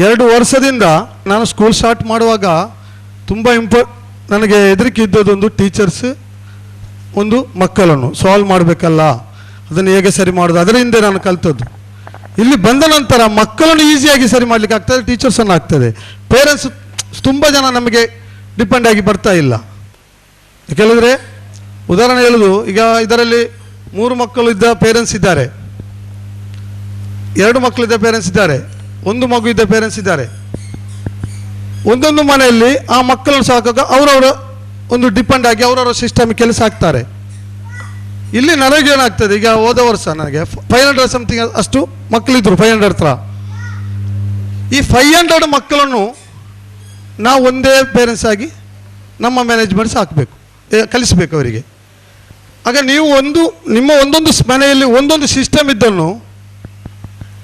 2 ವರ್ಷದಿಂದ ನಾನು school start ಮಾಡುವಾಗ ತುಂಬ ನನಗೆ ಹೆದರಿಕೆ ಇದ್ದದೊಂದು ಟೀಚರ್ಸ್, ಒಂದು ಮಕ್ಕಳನ್ನು ಸಾಲ್ವ್ ಮಾಡಬೇಕಲ್ಲ, ಅದನ್ನು ಹೇಗೆ ಸರಿ ಮಾಡೋದು, ಅದರ ಹಿಂದೆ ನಾನು ಕಲಿತದ್ದು. ಇಲ್ಲಿ ಬಂದ ನಂತರ ಮಕ್ಕಳನ್ನು ಈಸಿಯಾಗಿ ಸರಿ ಮಾಡಲಿಕ್ಕೆ ಆಗ್ತದೆ, ಟೀಚರ್ಸನ್ನು ಆಗ್ತದೆ. ಪೇರೆಂಟ್ಸ್ ತುಂಬ ಜನ ನಮಗೆ ಡಿಪೆಂಡ್ ಆಗಿ ಬರ್ತಾ ಇಲ್ಲ. ಯಾಕೆಂದರೆ ಉದಾಹರಣೆ ಹೇಳೋದು, ಈಗ ಇದರಲ್ಲಿ 3 ಮಕ್ಕಳು ಇದ್ದ ಪೇರೆಂಟ್ಸ್ ಇದ್ದಾರೆ, 2 ಮಕ್ಕಳಿದ್ದ ಪೇರೆಂಟ್ಸ್ ಇದ್ದಾರೆ, 1 ಮಗು ಇದ್ದ ಪೇರೆಂಟ್ಸ್ ಇದ್ದಾರೆ. ಒಂದೊಂದು ಮನೆಯಲ್ಲಿ ಆ ಮಕ್ಕಳನ್ನು ಸಾಕಾಗ ಅವರವರ ಒಂದು ಡಿಪೆಂಡ್ ಆಗಿ ಅವರವರ ಸಿಸ್ಟಮ್ ಕೆಲಸ ಆಗ್ತಾರೆ. ಇಲ್ಲಿ ನನಗೇನಾಗ್ತದೆ, ಈಗ ಹೋದ ವರ್ಷ ನನಗೆ 500 ಸಮಥಿಂಗ್ ಅಷ್ಟು ಮಕ್ಕಳಿದ್ರು, 500 ಹತ್ರ. ಈ 500 ಮಕ್ಕಳನ್ನು ನಾವು ಒಂದೇ ಪೇರೆಂಟ್ಸ್ ಆಗಿ ನಮ್ಮ ಮ್ಯಾನೇಜ್ಮೆಂಟ್ಸ್ ಹಾಕಬೇಕು, ಕಲಿಸಬೇಕು ಅವರಿಗೆ. ಆಗ ನೀವು ನಿಮ್ಮ ಒಂದೊಂದು ಮನೆಯಲ್ಲಿ ಒಂದೊಂದು ಸಿಸ್ಟಮ್ ಇದ್ದನ್ನು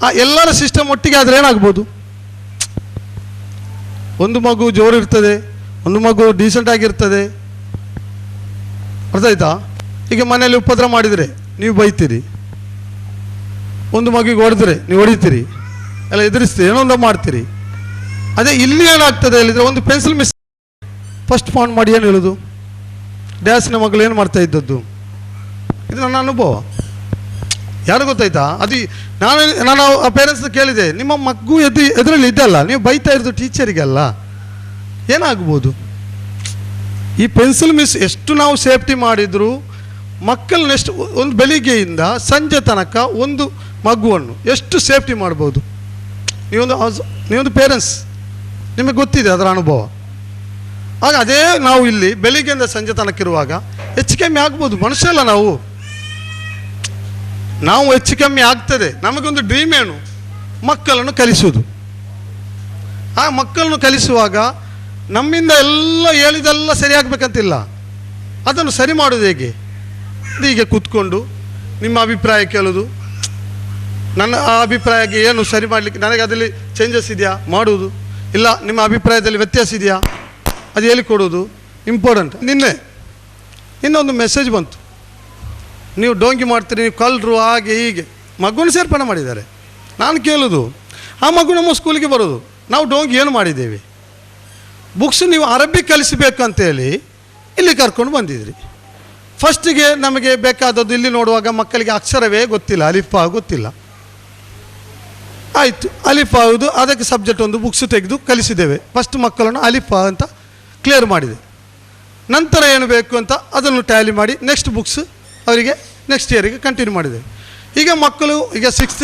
ಆ ಎಲ್ಲರ ಸಿಸ್ಟಮ್ ಒಟ್ಟಿಗೆ ಆದರೆ ಏನಾಗ್ಬೋದು, ಒಂದು ಮಗು ಜೋರು ಇರ್ತದೆ, ಒಂದು ಮಗು ಡೀಸೆಂಟ್ ಆಗಿರ್ತದೆ. ಅರ್ಥ ಆಯ್ತಾ? ಈಗ ಮನೆಯಲ್ಲಿ ಉಪದ್ರ ಮಾಡಿದರೆ ನೀವು ಬೈತೀರಿ, ಒಂದು ಮಗುಗೆ ಹೊಡೆದ್ರೆ ನೀವು ಹೊಡಿತೀರಿ, ಎಲ್ಲ ಎದುರಿಸ್ತೀರಿ, ಏನೋ ಒಂದು ಮಾಡ್ತೀರಿ. ಅದೇ ಇಲ್ಲಿ ಏನಾಗ್ತದೆ ಹೇಳಿದರೆ, ಒಂದು ಪೆನ್ಸಿಲ್ ಮಿಸ್ ಫಸ್ಟ್ ಫೋನ್ ಮಾಡಿ ಏನು ಹೇಳೋದು, ಡ್ಯಾನ್ಸ್ನ ಮಗಳು ಏನು ಮಾಡ್ತಾ ಇದ್ದದ್ದು. ಇದು ನನ್ನ ಅನುಭವ. ಯಾರು ಗೊತ್ತಾಯ್ತಾ? ಅದು ನಾನು ಆ ಪೇರೆಂಟ್ಸ್ನ ಕೇಳಿದೆ, ನಿಮ್ಮ ಮಗು ಎದುರಲ್ಲಿ ಇದಲ್ಲ, ನೀವು ಬೈತಾ ಇರೋದು ಟೀಚರಿಗಲ್ಲ, ಏನಾಗ್ಬೋದು? ಈ ಪೆನ್ಸಿಲ್ ಮಿಸ್ ಎಷ್ಟು ನಾವು ಸೇಫ್ಟಿ ಮಾಡಿದ್ರು ಮಕ್ಕಳನ್ನ ಎಷ್ಟು, ಒಂದು ಬೆಳಿಗ್ಗೆಯಿಂದ ಸಂಜೆ ತನಕ ಒಂದು ಮಗುವನ್ನು ಎಷ್ಟು ಸೇಫ್ಟಿ ಮಾಡ್ಬೋದು? ನೀವೊಂದು ಪೇರೆಂಟ್ಸ್, ನಿಮಗೆ ಗೊತ್ತಿದೆ ಅದರ ಅನುಭವ. ಆಗ ಅದೇ ನಾವು ಇಲ್ಲಿ ಬೆಳಿಗ್ಗೆಯಿಂದ ಸಂಜೆ ತನಕ ಇರುವಾಗ ಹೆಚ್ಚು ಕಮ್ಮಿ ಆಗ್ಬೋದು. ಮನುಷ್ಯ ಅಲ್ಲ ನಾವು ಹೆಚ್ಚು ಕಮ್ಮಿ ಆಗ್ತದೆ. ನಮಗೊಂದು ಡ್ರೀಮ್ ಏನು, ಮಕ್ಕಳನ್ನು ಕಲಿಸುವುದು. ಆ ಮಕ್ಕಳನ್ನು ಕಲಿಸುವಾಗ ನಮ್ಮಿಂದ ಎಲ್ಲ ಹೇಳಿದೆಲ್ಲ ಸರಿಯಾಗಬೇಕಂತಿಲ್ಲ, ಅದನ್ನು ಸರಿ ಮಾಡೋದು ಹೇಗೆ? ಹೀಗೆ ಕೂತ್ಕೊಂಡು ನಿಮ್ಮ ಅಭಿಪ್ರಾಯ ಕೇಳೋದು, ನನ್ನ ಆ ಅಭಿಪ್ರಾಯಕ್ಕೆ ಏನು ಸರಿ ಮಾಡಲಿಕ್ಕೆ ನನಗೆ ಅದರಲ್ಲಿ ಚೇಂಜಸ್ ಇದೆಯಾ ಮಾಡುವುದು, ಇಲ್ಲ ನಿಮ್ಮ ಅಭಿಪ್ರಾಯದಲ್ಲಿ ವ್ಯತ್ಯಾಸ ಇದೆಯಾ ಅದು ಹೇಳಿಕೊಡೋದು ಇಂಪಾರ್ಟೆಂಟ್. ಇನ್ನೊಂದು ಮೆಸೇಜ್ ಬಂತು, ನೀವು ಡೋಂಗಿ ಮಾಡ್ತೀರಿ, ನೀವು ಕಳ್ಳರು, ಹಾಗೆ ಹೀಗೆ. ಮಗುವನ್ನು ಸೇರ್ಪಣೆ ಮಾಡಿದ್ದಾರೆ. ನಾನು ಕೇಳೋದು, ಆ ಮಗು ನಮ್ಮ ಸ್ಕೂಲಿಗೆ ಬರೋದು, ನಾವು ಡೋಂಗಿ ಏನು ಮಾಡಿದ್ದೇವೆ? ಬುಕ್ಸ್ ನೀವು ಅರಬಿಕ್ ಕಲಿಸಬೇಕು ಅಂತೇಳಿ ಇಲ್ಲಿ ಕರ್ಕೊಂಡು ಬಂದಿದ್ರಿ. ಫಸ್ಟಿಗೆ ನಮಗೆ ಬೇಕಾದದ್ದು ಇಲ್ಲಿ ನೋಡುವಾಗ ಮಕ್ಕಳಿಗೆ ಅಕ್ಷರವೇ ಗೊತ್ತಿಲ್ಲ, ಅಲಿಫಾ ಗೊತ್ತಿಲ್ಲ. ಆಯಿತು, ಅಲಿಫಾ ಆಗುವುದು, ಅದಕ್ಕೆ ಸಬ್ಜೆಕ್ಟ್ ಒಂದು ಬುಕ್ಸ್ ತೆಗೆದು ಕಲಿಸಿದ್ದೇವೆ. ಫಸ್ಟ್ ಮಕ್ಕಳನ್ನು ಅಲಿಫಾ ಅಂತ ಕ್ಲಿಯರ್ ಮಾಡಿದೆ. ನಂತರ ಏನು ಬೇಕು ಅಂತ ಅದನ್ನು ಟ್ಯಾಲಿ ಮಾಡಿ ನೆಕ್ಸ್ಟ್ ಬುಕ್ಸ್ ಅವರಿಗೆ ನೆಕ್ಸ್ಟ್ ಇಯರಿಗೆ ಕಂಟಿನ್ಯೂ ಮಾಡಿದೆ. ಈಗ ಮಕ್ಕಳು ಈಗ 6th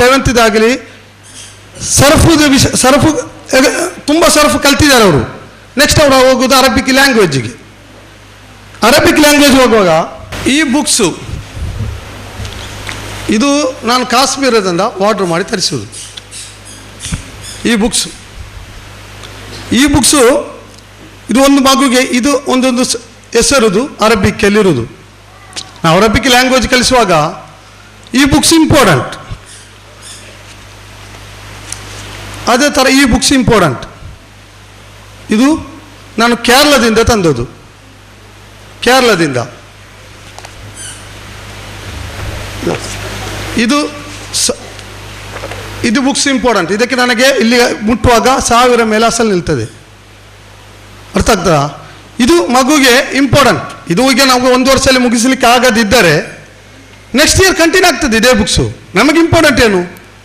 7th ಸರ್ಫು ತುಂಬ ಸರ್ಫ್ ಕಲ್ತಿದ್ದಾರೆ ಅವರು. ನೆಕ್ಸ್ಟ್ ಅವರು ಹೋಗೋದು ಅರಬಿಕ್ ಲ್ಯಾಂಗ್ವೇಜಿಗೆ. ಅರಬಿಕ್ ಲ್ಯಾಂಗ್ವೇಜ್ ಹೋಗುವಾಗ ಈ ಬುಕ್ಸು ಇದು ನಾನು ಕಾಶ್ಮೀರದಿಂದ ಆರ್ಡ್ರ್ ಮಾಡಿ ತರಿಸೋದು. ಈ ಬುಕ್ಸು ಇದು ಒಂದು ಮಗುಗೆ ಇದು ಒಂದೊಂದು ಹೆಸರುದು ಅರಬಿಕ್ಕಲ್ಲಿರುವುದು. ನಾವು ಅರಬಿಕ್ ಲ್ಯಾಂಗ್ವೇಜ್ ಕಲಿಸುವಾಗ ಈ ಬುಕ್ಸ್ ಇಂಪಾರ್ಟೆಂಟ್. ಅದೇ ಥರ ಈ ಬುಕ್ಸ್ ಇಂಪಾರ್ಟೆಂಟ್. ಇದು ನಾನು ಕೇರಳದಿಂದ ತಂದದ್ದು, ಕೇರಳದಿಂದ. ಇದು ಬುಕ್ಸ್ ಇಂಪಾರ್ಟೆಂಟ್. ಇದಕ್ಕೆ ನನಗೆ ಇಲ್ಲಿ ಮುಟ್ಟುವಾಗ 1000 ಮೇಲೆ ಅಸಲು ನಿಲ್ತದೆ. ಅರ್ಥ ಆಗ್ತದಾ? ಇದು ಮಗುಗೆ ಇಂಪಾರ್ಟೆಂಟ್. ಇದು ಈಗ ನಾವು 1 ವರ್ಷದಲ್ಲಿ ಮುಗಿಸಲಿಕ್ಕೆ ಆಗದಿದ್ದರೆ ನೆಕ್ಸ್ಟ್ ಇಯರ್ ಕಂಟಿನ್ಯೂ ಆಗ್ತದೆ ಇದೇ ಬುಕ್ಸು. ನಮಗೆ ಇಂಪಾರ್ಟೆಂಟ್ ಏನು,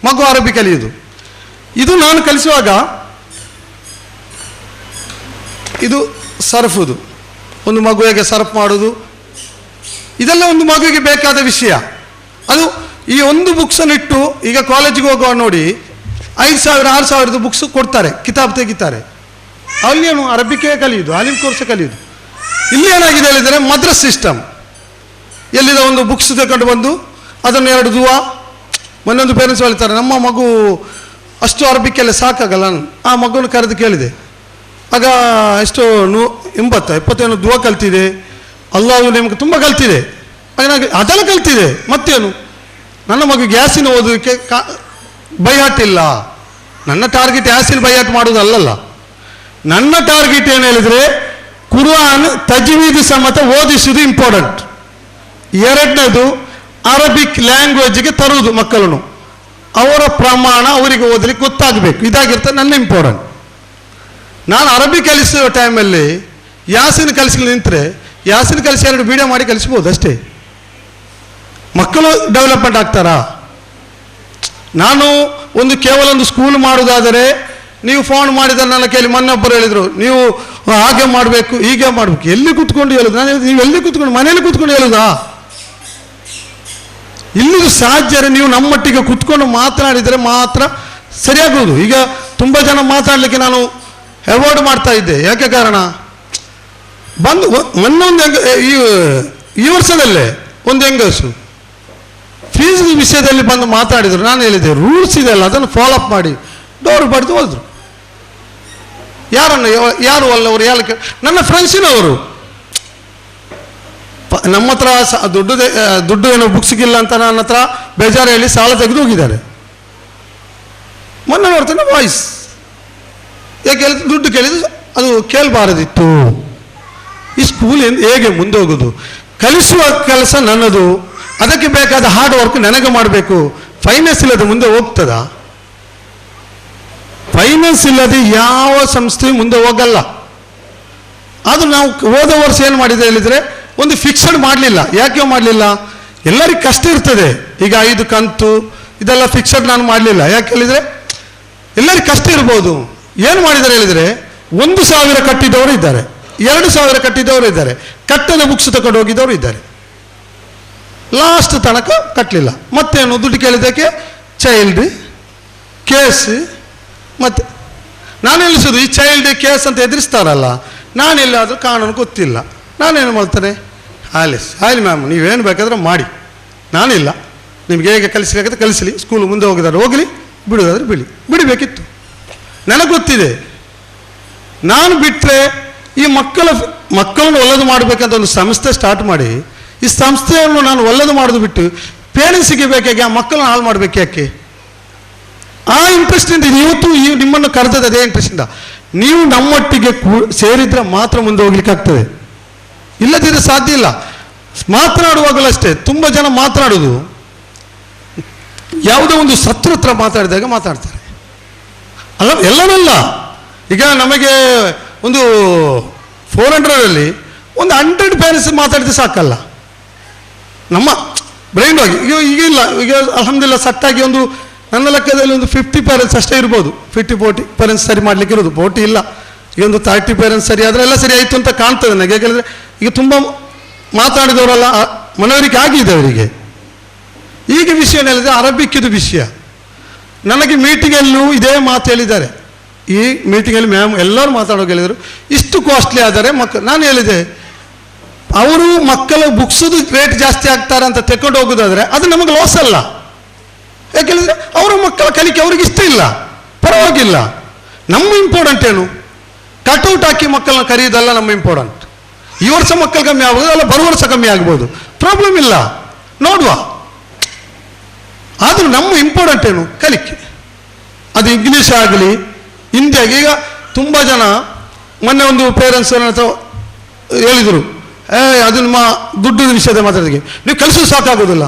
ಮಗು ಅರಬಿ ಕಲಿಯೋದು. ಇದು ನಾನು ಕಲಿಸುವಾಗ ಇದು ಸರ್ಫುದು, ಒಂದು ಮಗು ಹೇಗೆ ಸರ್ಫ್ ಮಾಡೋದು, ಇದೆಲ್ಲ ಒಂದು ಮಗುವಿಗೆ ಬೇಕಾದ ವಿಷಯ. ಅದು ಈ ಒಂದು ಬುಕ್ಸನ್ನು ಇಟ್ಟು ಈಗ ಕಾಲೇಜಿಗೆ ಹೋಗುವ ನೋಡಿ 5,000 6,000 ಬುಕ್ಸ್ ಕೊಡ್ತಾರೆ, ಕಿತಾಬ್ ತೆಗಿತಾರೆ. ಅಲ್ಲೇನು ಅರಬಿಕೆ ಕಲಿಯೋದು, ಆಲಿಮ್ ಕೋರ್ಸ್ ಕಲಿಯೋದು. ಇಲ್ಲಿ ಏನಾಗಿದೆ ಹೇಳಿದರೆ ಮದ್ರಸ್ ಸಿಸ್ಟಮ್. ಎಲ್ಲಿದ ಒಂದು ಬುಕ್ಸ್ ತಗೊಂಡು ಬಂದು ಅದನ್ನು 2 ದುವಾ. ಮೊನ್ನೊಂದು ಪೇರೆಂಟ್ಸ್ ಹೇಳ್ತಾರೆ, ನಮ್ಮ ಮಗು ಅಷ್ಟು ಅರಬಿಕೆಲ್ಲ ಸಾಕಾಗಲ್ಲ. ಆ ಮಗುವನ್ನು ಕರೆದು ಕೇಳಿದೆ, ಆಗ ಎಷ್ಟು 80-71 ದುವಾ ಕಲ್ತಿದೆ, ಅಲ್ಲಾಹು ನಿಮಗೆ ತುಂಬ ಕಲ್ತಿದೆ, ಅದೆಲ್ಲ ಕಲ್ತಿದೆ. ಮತ್ತೇನು, ನನ್ನ ಮಗು ಗ್ಯಾಸಿನ ಓದೋದಕ್ಕೆ ಬೈಹಾಟ್ ಇಲ್ಲ. ನನ್ನ ಟಾರ್ಗೆಟ್ ಯಾಸಿನ ಬೈಹಾಟ್ ಮಾಡೋದಲ್ಲ. ನನ್ನ ಟಾರ್ಗೆಟ್ ಏನು ಹೇಳಿದರೆ ಕುರ್ಆನ್ ತಜ್ವೀದ್ ಸಮೇತ ಓದಿಸುವುದು ಇಂಪಾರ್ಟೆಂಟ್. 2ನೇದು ಅರಬಿಕ್ ಲ್ಯಾಂಗ್ವೇಜ್ಗೆ ತರುವುದು ಮಕ್ಕಳನ್ನು. ಅವರ ಪ್ರಮಾಣ ಅವರಿಗೆ ಓದಲಿಕ್ಕೆ ಗೊತ್ತಾಗಬೇಕು, ಇದಾಗಿರ್ತದೆ ನನ್ನ ಇಂಪಾರ್ಟೆಂಟ್. ನಾನು ಅರಬಿ ಕಲಿಸುವ ಟೈಮಲ್ಲಿ ಯಾಸಿನ ಕಲಿಸಲಿ ನಿಂತರೆ ಯಾಸಿನ ಕಲಿಸಿ 2 ವಿಡಿಯೋ ಮಾಡಿ ಕಲಿಸ್ಬೋದು ಅಷ್ಟೇ. ಮಕ್ಕಳು ಡೆವಲಪ್ಮೆಂಟ್ ಆಗ್ತಾರಾ? ನಾನು ಕೇವಲ ಒಂದು ಸ್ಕೂಲ್ ಮಾಡೋದಾದರೆ ನೀವು ಫೋನ್ ಮಾಡಿದರೆ ನನ್ನ ಕೈಲಿ ಮೊನ್ನೊಬ್ಬರು ಹೇಳಿದರು, ನೀವು ಹಾಗೆ ಮಾಡಬೇಕು ಹೀಗೆ ಮಾಡಬೇಕು. ಎಲ್ಲಿ ಕೂತ್ಕೊಂಡು ಹೇಳೋದು? ನಾನು ನೀವು ಎಲ್ಲಿ ಕೂತ್ಕೊಂಡು, ಮನೆಯಲ್ಲಿ ಕೂತ್ಕೊಂಡು ಹೇಳೋದಾ? ಇಲ್ಲಿದು ಸಾಧ್ಯ. ನೀವು ನಮ್ಮೊಟ್ಟಿಗೆ ಕೂತ್ಕೊಂಡು ಮಾತನಾಡಿದರೆ ಮಾತ್ರ ಸರಿಯಾಗೋದು. ಈಗ ತುಂಬ ಜನ ಮಾತಾಡಲಿಕ್ಕೆ ನಾನು ಅವಾಯ್ಡ್ ಮಾಡ್ತಾ ಇದ್ದೆ. ಯಾಕೆ ಕಾರಣ, ಬಂದು ಮೊನ್ನೊಂದು ಈ ವರ್ಷದಲ್ಲೇ ಒಂದು ಹೆಂಗಸು ಫೀಸ್ ವಿಷಯದಲ್ಲಿ ಬಂದು ಮಾತಾಡಿದರು. ನಾನು ಹೇಳಿದೆ ರೂಲ್ಸ್ ಇದೆಯಲ್ಲ ಅದನ್ನು ಫಾಲೋ ಅಪ್ ಮಾಡಿ, ಡೋರ್ ಬಡ್ದು ಹೋದ್ರು. ಯಾರು ಅಲ್ಲವರು ಯಾರು? ನನ್ನ ಫ್ರೆಂಡ್ಸಿನವರು. ನಮ್ಮ ಹತ್ರ ದುಡ್ಡು ಏನೋ ಬುಕ್ಸ್ಗಿಲ್ಲ ಅಂತ ನನ್ನ ಹತ್ರ ಬೇಜಾರು ಹೇಳಿ ಸಾಲ ತೆಗೆದು ಹೋಗಿದ್ದಾರೆ. ಮೊನ್ನೆ ನೋಡ್ತಾನೆ ವಾಯ್ಸ್ ಯಾಕೆ ದುಡ್ಡು ಕೇಳಿದ್ರು, ಅದು ಕೇಳಬಾರದಿತ್ತು. ಈ ಸ್ಕೂಲ್ ಹೇಗೆ ಮುಂದೆ ಹೋಗೋದು? ಕಲಿಸುವ ಕೆಲಸ ನನ್ನದು, ಅದಕ್ಕೆ ಬೇಕಾದ ಹಾರ್ಡ್ ವರ್ಕ್ ನನಗೆ ಮಾಡಬೇಕು. ಫೈನಾನ್ಸ್ ಇಲ್ಲದೆ ಮುಂದೆ ಹೋಗ್ತದ? ಫೈನಾನ್ಸ್ ಇಲ್ಲದೆ ಯಾವ ಸಂಸ್ಥೆಯು ಮುಂದೆ ಹೋಗಲ್ಲ. ಅದು ನಾವು ಹೋದ ವರ್ಷ ಏನು ಮಾಡಿದೆ ಹೇಳಿದರೆ, ಒಂದು ಫಿಕ್ಸಡ್ ಮಾಡಲಿಲ್ಲ. ಯಾಕೆ ಮಾಡಲಿಲ್ಲ? ಎಲ್ಲರಿಗೂ ಕಷ್ಟ ಇರ್ತದೆ. ಈಗ 5 ಕಂತು ಇದೆಲ್ಲ ಫಿಕ್ಸಡ್ ನಾನು ಮಾಡಲಿಲ್ಲ. ಯಾಕೆ ಹೇಳಿದರೆ ಎಲ್ಲರಿಗೂ ಕಷ್ಟ ಇರ್ಬೋದು. ಏನು ಮಾಡಿದ್ದಾರೆ ಹೇಳಿದರೆ, 1,000 ಕಟ್ಟಿದವರು ಇದ್ದಾರೆ, 2,000 ಕಟ್ಟಿದವರು ಇದ್ದಾರೆ, ಕಟ್ಟದ ಬುಕ್ಸ್ ತಗೊಂಡು ಹೋಗಿದ್ದವರು ಇದ್ದಾರೆ. ಲಾಸ್ಟ್ ತನಕ ಕಟ್ಟಲಿಲ್ಲ. ಮತ್ತೇನು ದುಡ್ಡು ಕೇಳಿದ್ದಕ್ಕೆ ಚೈಲ್ಡ್ ಕೇಸ್. ಮತ್ತು ನಾನು ಎಲ್ಲಿಸೋದು ಈ ಚೈಲ್ಡ್ ಕೇಸ್ ಅಂತ ಎದುರಿಸ್ತಾರಲ್ಲ, ನಾನೆಲ್ಲಾದರೂ ಕಾನೂನು ಗೊತ್ತಿಲ್ಲ, ನಾನೇನು ಮಾಡ್ತೇನೆ, ಆಯ್ಲಿ ಮ್ಯಾಮ್ ನೀವೇನು ಬೇಕಾದ್ರೆ ಮಾಡಿ, ನಾನಿಲ್ಲ, ನಿಮ್ಗೆ ಹೇಗೆ ಕಲಿಸಬೇಕಾದ್ರೆ ಕಲಿಸಲಿ, ಸ್ಕೂಲ್ ಮುಂದೆ ಹೋಗಿದ್ದಾರೆ ಹೋಗಲಿ, ಬಿಡೋದಾದ್ರೆ ಬಿಡಬೇಕಿತ್ತು. ನನಗೆ ಗೊತ್ತಿದೆ, ನಾನು ಬಿಟ್ಟರೆ ಈ ಮಕ್ಕಳನ್ನು ಒಳ್ಳೆದು ಮಾಡಬೇಕಂತ ಒಂದು ಸಂಸ್ಥೆ ಸ್ಟಾರ್ಟ್ ಮಾಡಿ, ಈ ಸಂಸ್ಥೆಯನ್ನು ನಾನು ಒಳ್ಳೆದು ಮಾಡೋದು ಬಿಟ್ಟು ಪೇರೆಂಟ್ಸಿಗೆ ಬೇಕಾಗಿ ಆ ಮಕ್ಕಳನ್ನು ಹಾಳು ಮಾಡಬೇಕು ಯಾಕೆ? ಆ ಇಂಟ್ರೆಸ್ಟಿಂದ ಇವತ್ತು ನಿಮ್ಮನ್ನು ಕರೆದದ್ದು ಅದೇ ಇಂಟ್ರೆಸ್ಟಿಂದ. ನೀವು ನಮ್ಮೊಟ್ಟಿಗೆ ಸೇರಿದ್ರೆ ಮಾತ್ರ ಮುಂದೆ ಹೋಗ್ಲಿಕ್ಕೆ ಆಗ್ತದೆ, ಇಲ್ಲದಿದ್ರೆ ಸಾಧ್ಯ ಇಲ್ಲ. ಮಾತನಾಡುವಾಗಲೂ ಅಷ್ಟೇ, ತುಂಬ ಜನ ಮಾತನಾಡೋದು ಯಾವುದೋ ಒಂದು ಶತ್ರು ಹತ್ರ ಮಾತಾಡಿದಾಗ ಮಾತಾಡ್ತಾರೆ ಅಲ್ಲ, ಎಲ್ಲನಲ್ಲ. ಈಗ ನಮಗೆ ಒಂದು 400ರಲ್ಲಿ ಒಂದು 100 ಪೇರೆಂಟ್ಸ್ ಮಾತಾಡಿದ್ರೆ ಸಾಕಲ್ಲ, ನಮ್ಮ ಬ್ರೈನ್ ಆಗಿ. ಈಗ ಇಲ್ಲ, ಈಗ ಅಲ್ಹಮ್ದುಲಿಲ್ಲಾಹ್ ಸಟ್ಟಾಗಿ ಒಂದು ನನ್ನ ಲೆಕ್ಕದಲ್ಲಿ ಒಂದು 50 ಪೇರೆಂಟ್ಸ್ ಅಷ್ಟೇ ಇರ್ಬೋದು. 50-40 ಪೇರೆಂಟ್ಸ್ ಸರಿ ಮಾಡಲಿಕ್ಕೆ ಇರೋದು, 40 ಇಲ್ಲ. ಈಗ ಒಂದು 30 ಪೇರೆಂಟ್ಸ್ ಸರಿ ಆದರೆ ಎಲ್ಲ ಸರಿ ಆಯಿತು ಅಂತ ಕಾಣ್ತದೆ ನನಗೆ. ಯಾಕೆಂದರೆ ಈಗ ತುಂಬ ಮಾತಾಡಿದವರೆಲ್ಲ ಮನವರಿಕೆ ಆಗಿದೆ ಅವರಿಗೆ. ಈಗ ವಿಷಯ ಹೇಳಿದರೆ ಅರಬಿಕ್ಕಿದು ವಿಷಯ. ನನಗೆ ಮೀಟಿಂಗಲ್ಲೂ ಇದೇ ಮಾತು ಹೇಳಿದ್ದಾರೆ. ಈ ಮೀಟಿಂಗಲ್ಲಿ ಮ್ಯಾಮ್ ಎಲ್ಲರೂ ಮಾತಾಡೋಕೆ ಹೇಳಿದರು, ಇಷ್ಟು ಕಾಸ್ಟ್ಲಿ ಆದರೆ ನಾನು ಹೇಳಿದೆ, ಅವರು ಮಕ್ಕಳ ಬುಕ್ಸದು ರೇಟ್ ಜಾಸ್ತಿ ಆಗ್ತಾರೆ ಅಂತ ತೆಕ್ಕೊಂಡು ಹೋಗೋದಾದರೆ ಅದು ನಮಗೆ ಲಾಸ್ ಅಲ್ಲ. ಯಾಕೆಳಿದ್ರೆ ಅವರ ಮಕ್ಕಳ ಕಲಿಕೆ ಅವ್ರಿಗೆ ಇಷ್ಟ ಇಲ್ಲ, ಪರವಾಗಿಲ್ಲ. ನಮ್ಮ ಇಂಪಾರ್ಟೆಂಟ್ ಏನು, ಕಟ್ಔಟ್ ಹಾಕಿ ಮಕ್ಕಳನ್ನ ಕರೆಯೋದಲ್ಲ ನಮ್ಮ ಇಂಪಾರ್ಟೆಂಟ್. ಈ ವರ್ಷ ಮಕ್ಕಳು ಕಮ್ಮಿ ಆಗ್ಬೋದು, ಅಲ್ಲ ಬರುವ ವರ್ಷ ಕಮ್ಮಿ ಆಗ್ಬೋದು, ಪ್ರಾಬ್ಲಮ್ ಇಲ್ಲ, ನೋಡುವ. ಆದರೂ ನಮ್ಮ ಇಂಪಾರ್ಟೆಂಟ್ ಏನು, ಕಲಿಕೆ. ಅದು ಇಂಗ್ಲೀಷ್ ಆಗಲಿ ಹಿಂದಿ ಆಗಲಿ. ಈಗ ತುಂಬ ಜನ ಮೊನ್ನೆ ಒಂದು ಪೇರೆಂಟ್ಸ್ ಅಥವಾ ಹೇಳಿದರು, ಅದು ನಿಮ್ಮ ದುಡ್ಡು ವಿಷಯದ ಮಾತಾಡಿದೆ, ನೀವು ಕಲಿಸೋದು ಸಾಕಾಗೋದಿಲ್ಲ.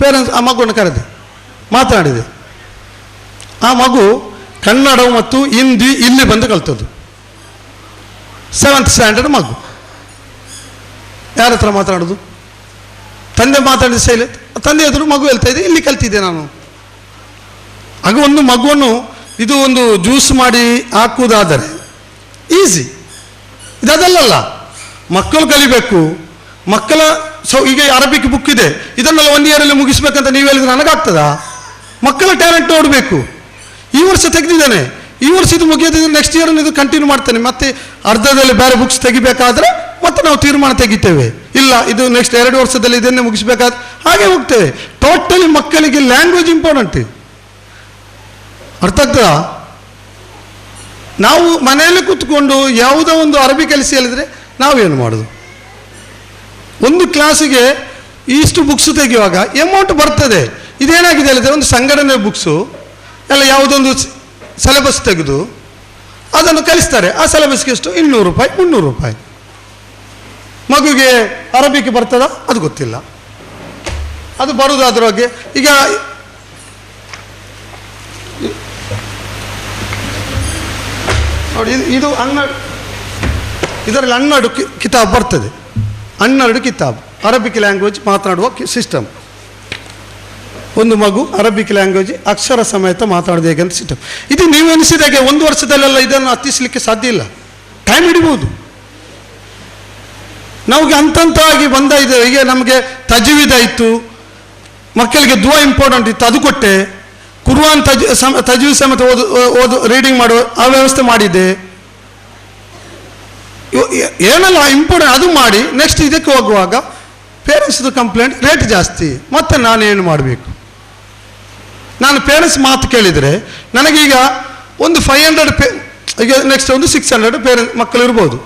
ಪೇರೆಂಟ್ಸ್ ಆ ಮಗುವನ್ನು ಕರೆದೆ, ಮಾತನಾಡಿದೆ. ಆ ಮಗು ಕನ್ನಡ ಮತ್ತು ಹಿಂದಿ ಇಲ್ಲಿ ಬಂದು ಕಲ್ತದ್ದು, 7th ಸ್ಟ್ಯಾಂಡರ್ಡ್ ಮಗು. ಯಾರ ಹತ್ರ ಮಾತನಾಡೋದು? ತಂದೆ ಮಾತಾಡಿದ ಶೈಲಿ, ತಂದೆ ಎದುರು ಮಗು ಹೇಳ್ತಾ ಇದೆ, ಇಲ್ಲಿ ಕಲ್ತಿದ್ದೆ ನಾನು. ಆಗ ಒಂದು ಮಗುವನ್ನು ಇದು ಒಂದು ಜ್ಯೂಸ್ ಮಾಡಿ ಹಾಕುವುದಾದರೆ ಈಸಿ, ಇದಲ್ಲ. ಮಕ್ಕಳು ಕಲಿಬೇಕು. ಮಕ್ಕಳ ಈಗ ಅರಬಿಕ್ ಬುಕ್ ಇದೆ, ಇದನ್ನೆಲ್ಲ 1 ಇಯರಲ್ಲಿ ಮುಗಿಸ್ಬೇಕಂತ ನೀವು ಹೇಳಿದ್ರೆ ನನಗಾಗ್ತದಾ? ಮಕ್ಕಳ ಟ್ಯಾಲೆಂಟ್ ನೋಡಬೇಕು. ಈ ವರ್ಷ ತೆಗೆದಿದ್ದಾನೆ, ಈ ವರ್ಷ ಇದು ಮುಗಿಯೋದಿದ್ರೆ ನೆಕ್ಸ್ಟ್ ಇಯರ್ ಇದು ಕಂಟಿನ್ಯೂ ಮಾಡ್ತಾನೆ. ಮತ್ತೆ ಅರ್ಧದಲ್ಲಿ ಬೇರೆ ಬುಕ್ಸ್ ತೆಗಿಬೇಕಾದ್ರೆ ಮತ್ತೆ ನಾವು ತೀರ್ಮಾನ ತೆಗಿತೇವೆ, ಇಲ್ಲ ಇದು ನೆಕ್ಸ್ಟ್ 2 ವರ್ಷದಲ್ಲಿ ಇದನ್ನೇ ಮುಗಿಸ್ಬೇಕಾದ್ರೆ ಹಾಗೆ ಹೋಗ್ತೇವೆ. ಟೋಟಲಿ ಮಕ್ಕಳಿಗೆ ಲ್ಯಾಂಗ್ವೇಜ್ ಇಂಪಾರ್ಟೆಂಟ್, ಅರ್ಥ ಆಗ್ತದಾ? ನಾವು ಮನೆಯಲ್ಲಿ ಕೂತ್ಕೊಂಡು ಯಾವುದೋ ಒಂದು ಅರಬಿ ಕಲಿಸಿ ಹೇಳಿದರೆ ನಾವೇನು ಮಾಡೋದು? ಒಂದು ಕ್ಲಾಸಿಗೆ ಇಷ್ಟು ಬುಕ್ಸ್ ತೆಗೆಯುವಾಗ ಅಮೌಂಟ್ ಬರ್ತದೆ. ಇದೇನಾಗಿದೆ ಹೇಳಿದರೆ ಒಂದು ಸಂಘಟನೆ ಬುಕ್ಸು ಎಲ್ಲ ಯಾವುದೊಂದು ಸಿಲೆಬಸ್ ತೆಗೆದು ಅದನ್ನು ಕಲಿಸ್ತಾರೆ. ಆ ಸಿಲೆಬಸ್ಗೆ ಎಷ್ಟು? 200 ರೂಪಾಯಿ 300 ರೂಪಾಯಿ. ಮಗುಗೆ ಅರಬಿಗೆ ಬರ್ತದ? ಅದು ಗೊತ್ತಿಲ್ಲ. ಅದು ಬರುವುದಾದ್ರೂ ಹಾಗೆ. ಈಗ ನೋಡಿ ಇದು ಇದರಲ್ಲಿ 12 ಕಿತಾಬ್ ಬರ್ತದೆ. 12 ಕಿತಾಬ್ ಅರಬಿಕ್ ಲ್ಯಾಂಗ್ವೇಜ್ ಮಾತನಾಡುವ ಸಿಸ್ಟಮ್. ಒಂದು ಮಗು ಅರಬಿಕ್ ಲ್ಯಾಂಗ್ವೇಜ್ ಅಕ್ಷರ ಸಮೇತ ಮಾತಾಡೋದು ಹೇಗೆ ಅಂತ ಸಿಸ್ಟಮ್. ಇದು ನೀವು ಎನಿಸಿದಾಗೆ 1 ವರ್ಷದಲ್ಲೆಲ್ಲ ಇದನ್ನು ಹತ್ತಿಸಲಿಕ್ಕೆ ಸಾಧ್ಯ ಇಲ್ಲ, ಟೈಮ್ ಹಿಡಿಬೋದು. ನಮಗೆ ಹಂತವಾಗಿ ಬಂದ ಇದೆ. ಈಗ ನಮಗೆ ತಜ್ವೀದ್ ಆಯಿತು, ಮಕ್ಕಳಿಗೆ ದುವಾ ಇಂಪಾರ್ಟೆಂಟ್ ಇತ್ತು, ಅದು ಕೊಟ್ಟೆ. ಕುರ್ಆನ್ ತಜ್ವೀದ್ ಸಮೇತ ಓದು ರೀಡಿಂಗ್ ಮಾಡುವ ಆ ವ್ಯವಸ್ಥೆ ಮಾಡಿದ್ದೆ. ಏನೆಲ್ಲ ಇಂಪಾರ್ಟೆಂಟ್ ಅದು ಮಾಡಿ ನೆಕ್ಸ್ಟ್ ಇದಕ್ಕೆ ಹೋಗುವಾಗ ಪೇರೆಂಟ್ಸ್ದು ಕಂಪ್ಲೇಂಟ್ ರೇಟ್ ಜಾಸ್ತಿ. ಮತ್ತೆ ನಾನೇನು ಮಾಡಬೇಕು? ನಾನು ಪೇರೆಂಟ್ಸ್ ಮಾತು ಕೇಳಿದರೆ ನನಗೀಗ ಒಂದು 500 ಈಗ ನೆಕ್ಸ್ಟ್ ಒಂದು 600 ಪೇರೆಂಟ್ಸ್ ಮಕ್ಕಳು ಇರ್ಬೋದು.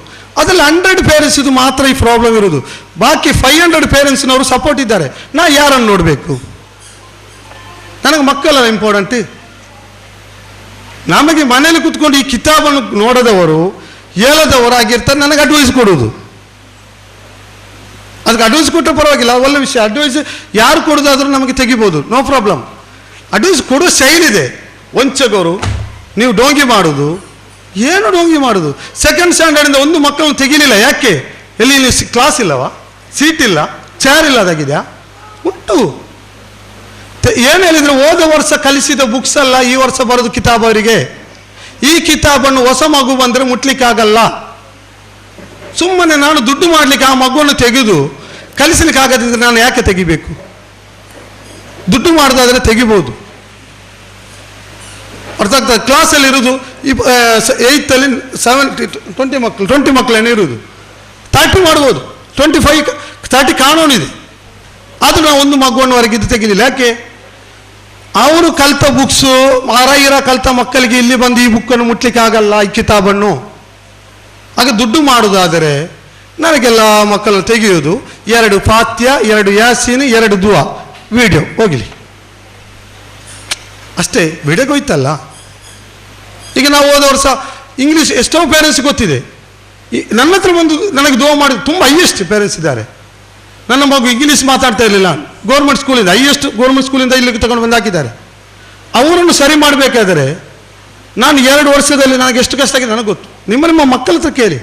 ಅದರಲ್ಲಿ 100 ಪೇರೆಂಟ್ಸ್ ಇದು ಮಾತ್ರ ಈ ಪ್ರಾಬ್ಲಮ್ ಇರೋದು. ಬಾಕಿ 500 ಪೇರೆಂಟ್ಸ್ನವರು ಸಪೋರ್ಟ್ ಇದ್ದಾರೆ. ನಾ ಯಾರನ್ನು ನೋಡಬೇಕು? ನನಗೆ ಮಕ್ಕಳೆಲ್ಲ ಇಂಪಾರ್ಟೆಂಟ್. ನಮಗೆ ಮನೇಲಿ ಕೂತ್ಕೊಂಡು ಈ ಕಿತಾಬನ್ನು ನೋಡದವರು ಹೇಳದವರು ಆಗಿರ್ತಾರೆ. ನನಗೆ ಅಡ್ವೈಸ್ ಕೊಡೋದು, ಅದಕ್ಕೆ ಅಡ್ವೈಸ್ ಕೊಟ್ಟರೆ ಪರವಾಗಿಲ್ಲ, ಒಳ್ಳೆ ವಿಷಯ. ಅಡ್ವೈಸ್ ಯಾರು ಕೊಡೋದಾದ್ರೂ ನಮಗೆ ತೆಗಿಬೋದು, ನೋ ಪ್ರಾಬ್ಲಮ್. ಅಡ್ವೈಸ್ ಕೊಡೋ ಶೈಲಿದೆ. ವಂಚಕರು ನೀವು ಡೋಂಗಿ ಮಾಡೋದು, ಏನು ಡೋಂಗಿ ಮಾಡೋದು? ಸೆಕೆಂಡ್ ಸ್ಟ್ಯಾಂಡರ್ಡಿಂದ ಒಂದು ಮಕ್ಕಳನ್ನು ತೆಗಿಲಿಲ್ಲ. ಯಾಕೆ? ಎಲ್ಲಿ ಕ್ಲಾಸ್ ಇಲ್ಲವಾ? ಸೀಟ್ ಇಲ್ಲ, ಚೇರ್ ಇಲ್ಲ, ಅದಾಗಿದೆಯಾ? ಉಂಟು. ಏನು ಹೇಳಿದರೆ ಹೋದ ವರ್ಷ ಕಲಿಸಿದ ಬುಕ್ಸ್ ಅಲ್ಲ ಈ ವರ್ಷ ಬರೋದು ಕಿತಾಬ್ ಅವರಿಗೆ. ಈ ಕಿತಾಬನ್ನು ಹೊಸ ಮಗು ಬಂದರೆ ಮುಟ್ಲಿಕ್ಕಾಗಲ್ಲ. ಸುಮ್ಮನೆ ನಾನು ದುಡ್ಡು ಮಾಡಲಿಕ್ಕೆ ಆ ಮಗುವನ್ನು ತೆಗೆದು ಕಲಿಸಲಿಕ್ಕೆ ಆಗದಿದ್ದರೆ ನಾನು ಯಾಕೆ ತೆಗಿಬೇಕು? ದುಡ್ಡು ಮಾಡೋದಾದರೆ ತೆಗಿಬೋದು, ಅರ್ಥ ಆಗ್ತದೆ. ಕ್ಲಾಸಲ್ಲಿ ಇರೋದು 8th 20 ಮಕ್ಕಳೇನೇ ಇರೋದು. 30 ಮಾಡ್ಬೋದು, 25 30 ಕಾನೂನಿದೆ. ಆದರೂ ನಾವು ಒಂದು ಮಗುವನ್ನು ಹೊರಗಿದ್ದು ತೆಗಿಲಿಲ್ಲ. ಯಾಕೆ? ಅವರು ಕಲಿತ ಬುಕ್ಸು ಕಲಿತ ಮಕ್ಕಳಿಗೆ ಇಲ್ಲಿ ಬಂದು ಈ ಬುಕ್ಕನ್ನು ಮುಟ್ಲಿಕ್ಕೆ ಆಗಲ್ಲ, ಈ ಕಿತಾಬನ್ನು. ಆಗ ದುಡ್ಡು ಮಾಡೋದಾದರೆ ನನಗೆಲ್ಲ ಮಕ್ಕಳನ್ನು ತೆಗೆಯೋದು 2 ಫಾತ್ಯ, 2 ಯಾಸೀನ್, 2 ದುವಾ ವಿಡಿಯೋ ಹೋಗಲಿ ಅಷ್ಟೇ. ವಿಡಿಯೋಗೆ ಹೋಯ್ತಲ್ಲ. ಈಗ ನಾವು ಹೋದ ವರ್ಷ ಇಂಗ್ಲೀಷ್ ಎಷ್ಟೋ ಪೇರೆಂಟ್ಸ್ ಗೊತ್ತಿದೆ. ನನ್ನ ಹತ್ರ ಬಂದು ನನಗೆ ದುವಾ ಮಾಡಿದ ತುಂಬ ಹೈಯೆಸ್ಟ್ ಪೇರೆಂಟ್ಸ್ ಇದ್ದಾರೆ. ನನ್ನ ಮಗು ಇಂಗ್ಲೀಷ್ ಮಾತಾಡ್ತಾ ಇರಲಿಲ್ಲ, ಗೌರ್ಮೆಂಟ್ ಸ್ಕೂಲಿಂದ ಹೈಯೆಸ್ಟ್ ಗೌರ್ಮೆಂಟ್ ಸ್ಕೂಲಿಂದ ಇಲ್ಲಿಗೆ ತಗೊಂಡು ಬಂದು ಹಾಕಿದ್ದಾರೆ. ಅವರನ್ನು ಸರಿ ಮಾಡಬೇಕಾದರೆ ನಾನು 2 ವರ್ಷದಲ್ಲಿ ನನಗೆ ಎಷ್ಟು ಕಷ್ಟ ಆಗಿದೆ ನನಗೆ ಗೊತ್ತು. ನಿಮ್ಮ ಮಕ್ಕಳ ಹತ್ರ ಕೇಳಿ.